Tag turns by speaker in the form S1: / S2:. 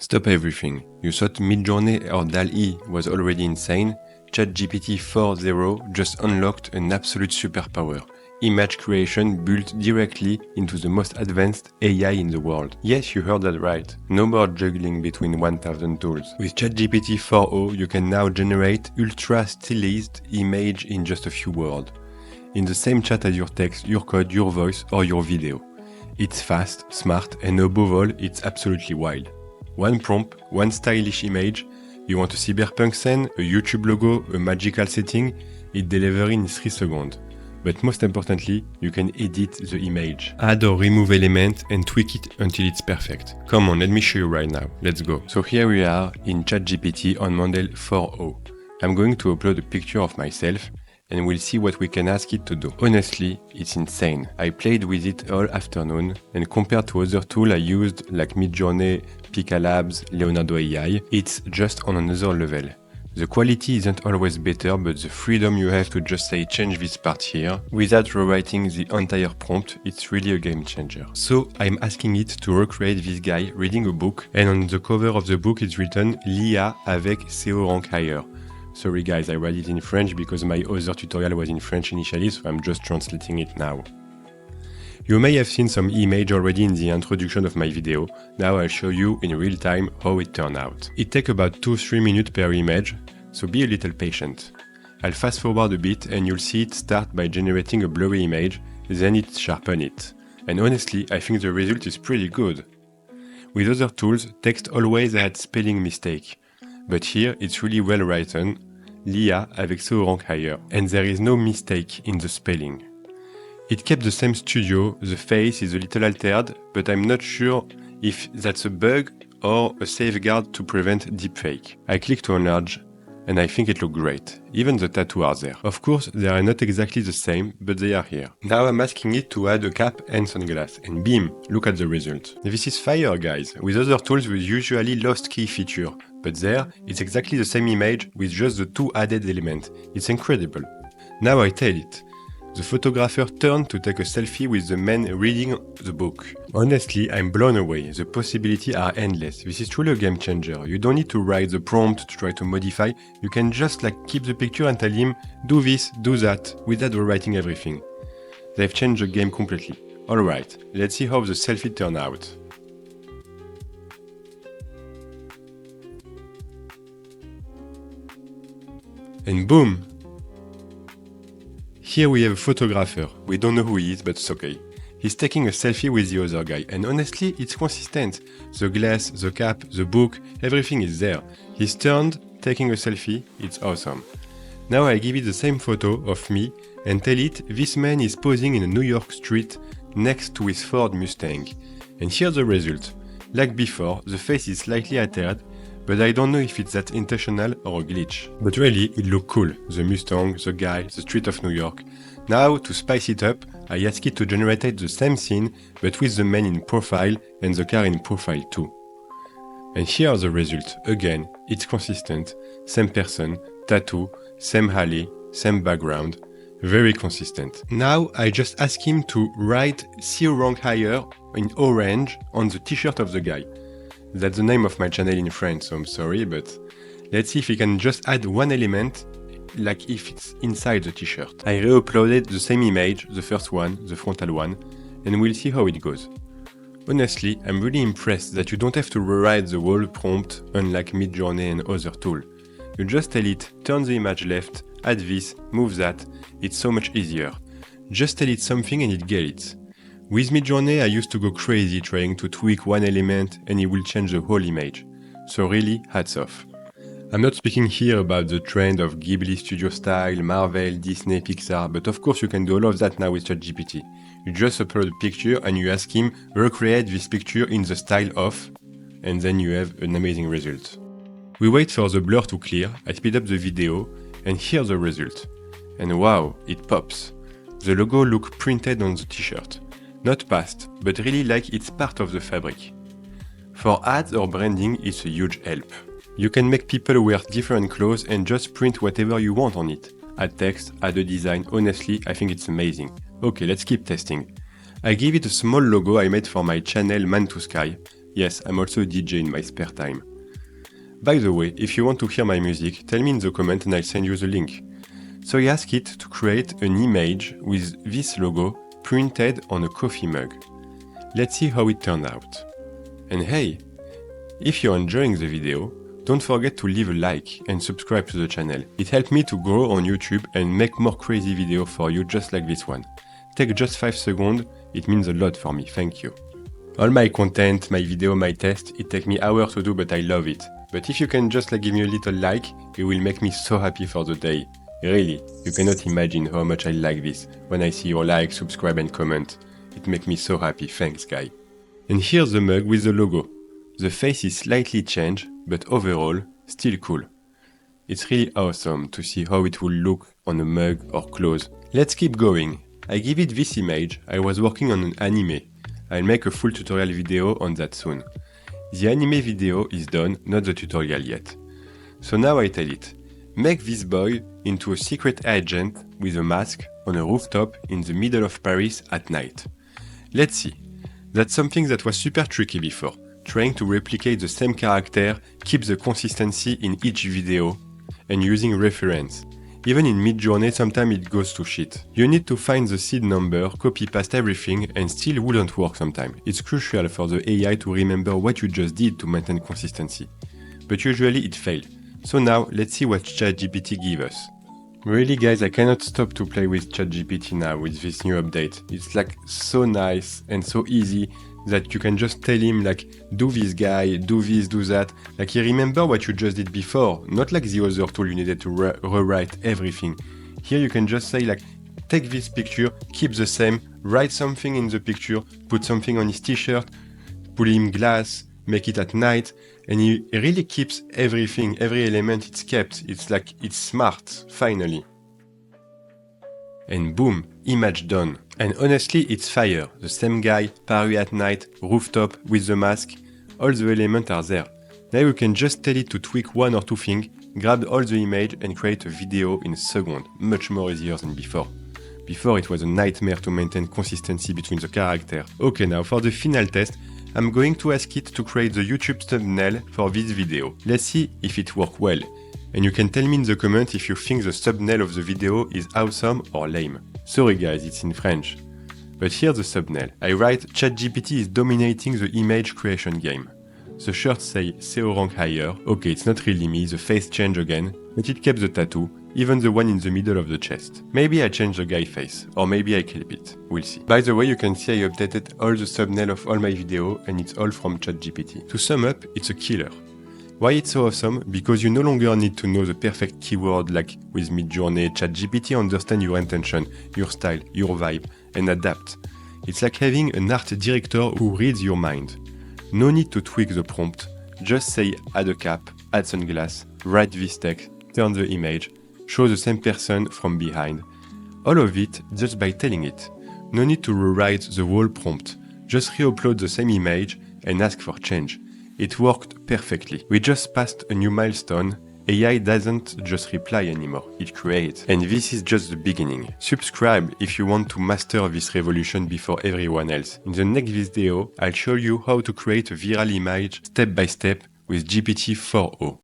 S1: Stop everything. You thought MidJourney or DALL was already insane? ChatGPT 4.0 just unlocked an absolute superpower. Image creation built directly into the most advanced AI in the world. Yes, you heard that right. No more juggling between 1000 tools. With ChatGPT 4.0, you can now generate ultra-stylized image in just a few words. In the same chat as your text, your code, your voice, or your video. It's fast, smart, and above all, it's absolutely wild. One prompt, one stylish image. You want a cyberpunk scene, a YouTube logo, a magical setting, it delivers in 3 seconds. But most importantly, you can edit the image. Add or remove elements and tweak it until it's perfect. Come on, let me show you right now. Let's go. So here we are in ChatGPT on model 4.0. I'm going to upload a picture of myself and we'll see what we can ask it to do. Honestly, it's insane. I played with it all afternoon, and compared to other tools I used like MidJourney, Pika Labs, Leonardo AI, it's just on another level. The quality isn't always better, but the freedom you have to just say change this part here, without rewriting the entire prompt, it's really a game changer. So I'm asking it to recreate this guy reading a book, and on the cover of the book it's written l'IA avec SEO rank higher. Sorry guys, I read it in French because my other tutorial was in French initially, so I'm just translating it now. You may have seen some image already in the introduction of my video. Now I'll show you in real time how it turned out. It takes about 2-3 minutes per image, so be a little patient. I'll fast forward a bit and you'll see it start by generating a blurry image, then it sharpen it. And honestly, I think the result is pretty good. With other tools, text always had spelling mistake. But here it's really well written, l'IA avec SEO rank higher, and there is no mistake in the spelling. It kept the same studio, the face is a little altered, but I'm not sure if that's a bug or a safeguard to prevent deepfake. I click to enlarge, and I think it looks great. Even the tattoos are there. Of course, they are not exactly the same, but they are here. Now I'm asking it to add a cap and sunglasses, and bim, look at the result. This is fire, guys. With other tools we usually lost key feature, but there, it's exactly the same image with just the 2 added elements. It's incredible. Now I tell it. The photographer turned to take a selfie with the man reading the book. Honestly, I'm blown away. The possibilities are endless. This is truly a game changer. You don't need to write the prompt to try to modify. You can just keep the picture and tell him, do this, do that, without rewriting everything. They've changed the game completely. Alright, let's see how the selfie turned out. And boom! Here we have a photographer. We don't know who he is, but it's okay. He's taking a selfie with the other guy, and honestly, it's consistent. The glass, the cap, the book, everything is there. He's turned, taking a selfie, it's awesome. Now I give it the same photo of me and tell it this man is posing in a New York street next to his Ford Mustang. And here's the result. Like before, the face is slightly altered, but I don't know if it's that intentional or a glitch. But really, it looked cool. The Mustang, the guy, the street of New York. Now, to spice it up, I ask it to generate the same scene, but with the man in profile and the car in profile too. And here are the results. Again, it's consistent. Same person, tattoo, same alley, same background. Very consistent. Now, I just ask him to write SEO rank higher in orange on the t-shirt of the guy. That's the name of my channel in French, so I'm sorry, but let's see if we can just add one element, like if it's inside the t-shirt. I re-uploaded the same image, the first one, the frontal one, and we'll see how it goes. Honestly, I'm really impressed that you don't have to rewrite the whole prompt unlike MidJourney and other tools. You just tell it, turn the image left, add this, move that, it's so much easier. Just tell it something and it gets it. With MidJourney, I used to go crazy trying to tweak one element and it will change the whole image. So really, hats off. I'm not speaking here about the trend of Ghibli studio style, Marvel, Disney, Pixar, but of course you can do all of that now with ChatGPT. You just upload a picture and you ask him, recreate this picture in the style of, and then you have an amazing result. We wait for the blur to clear, I speed up the video, and here's the result. And wow, it pops. The logo looks printed on the t-shirt. Not past, but really like it's part of the fabric. For ads or branding, it's a huge help. You can make people wear different clothes and just print whatever you want on it. Add text, add a design, honestly, I think it's amazing. Okay, let's keep testing. I give it a small logo I made for my channel Man to Sky, Yes, I'm also a DJ in my spare time. By the way, if you want to hear my music, tell me in the comment and I'll send you the link. So I asked it to create an image with this logo printed on a coffee mug. Let's see how it turned out. And hey, if you're enjoying the video, don't forget to leave a like and subscribe to the channel. It helped me to grow on YouTube and make more crazy videos for you just like this one. Take just 5 seconds, it means a lot for me, thank you. All my content, my video, my test, it takes me hours to do but I love it. But if you can just give me a little like, it will make me so happy for the day. Really, you cannot imagine how much I like this. When I see your like, subscribe and comment, it makes me so happy, thanks guy. And here's the mug with the logo. The face is slightly changed, but overall, still cool. It's really awesome to see how it will look on a mug or clothes. Let's keep going. I give it this image, I was working on an anime. I'll make a full tutorial video on that soon. The anime video is done, not the tutorial yet. So now I tell it, make this boy into a secret agent with a mask on a rooftop in the middle of Paris at night. Let's see. That's something that was super tricky before. Trying to replicate the same character, keep the consistency in each video, and using reference. Even in MidJourney, sometimes it goes to shit. You need to find the seed number, copy-paste everything, and still wouldn't work sometimes. It's crucial for the AI to remember what you just did to maintain consistency. But usually it failed. So now, let's see what ChatGPT gives us. Really guys, I cannot stop to play with ChatGPT now with this new update. It's so nice and so easy that you can just tell him do this guy, do this, do that. He remember what you just did before, not like the other tool you needed to rewrite everything. Here you can just say take this picture, keep the same, write something in the picture, put something on his t-shirt, put him glass, make it at night, and he really keeps everything, every element it's kept. It's smart, finally. And boom, image done. And honestly, it's fire. The same guy, Paris at night, rooftop, with the mask, all the elements are there. Now you can just tell it to tweak one or two things, grab all the image and create a video in a second, much more easier than before. Before it was a nightmare to maintain consistency between the characters. Okay, now for the final test, I'm going to ask it to create the YouTube thumbnail for this video. Let's see if it works well. And you can tell me in the comments if you think the thumbnail of the video is awesome or lame. Sorry guys, it's in French. But here's the thumbnail. I write ChatGPT is dominating the image creation game. The shirts say SEO rank higher. Okay, it's not really me, the face changed again, but it kept the tattoo, even the one in the middle of the chest. Maybe I change the guy face, or maybe I keep it. We'll see. By the way, you can see I updated all the thumbnail of all my videos, and it's all from ChatGPT. To sum up, it's a killer. Why it's so awesome? Because you no longer need to know the perfect keyword like with MidJourney. ChatGPT understands your intention, your style, your vibe, and adapt. It's like having an art director who reads your mind. No need to tweak the prompt, just say add a cap, add sunglass, write this text, turn the image, show the same person from behind. All of it just by telling it. No need to rewrite the whole prompt, just re-upload the same image and ask for change. It worked perfectly. We just passed a new milestone. AI doesn't just reply anymore, it creates. And this is just the beginning. Subscribe if you want to master this revolution before everyone else. In the next video, I'll show you how to create a viral image step by step with GPT 4.0.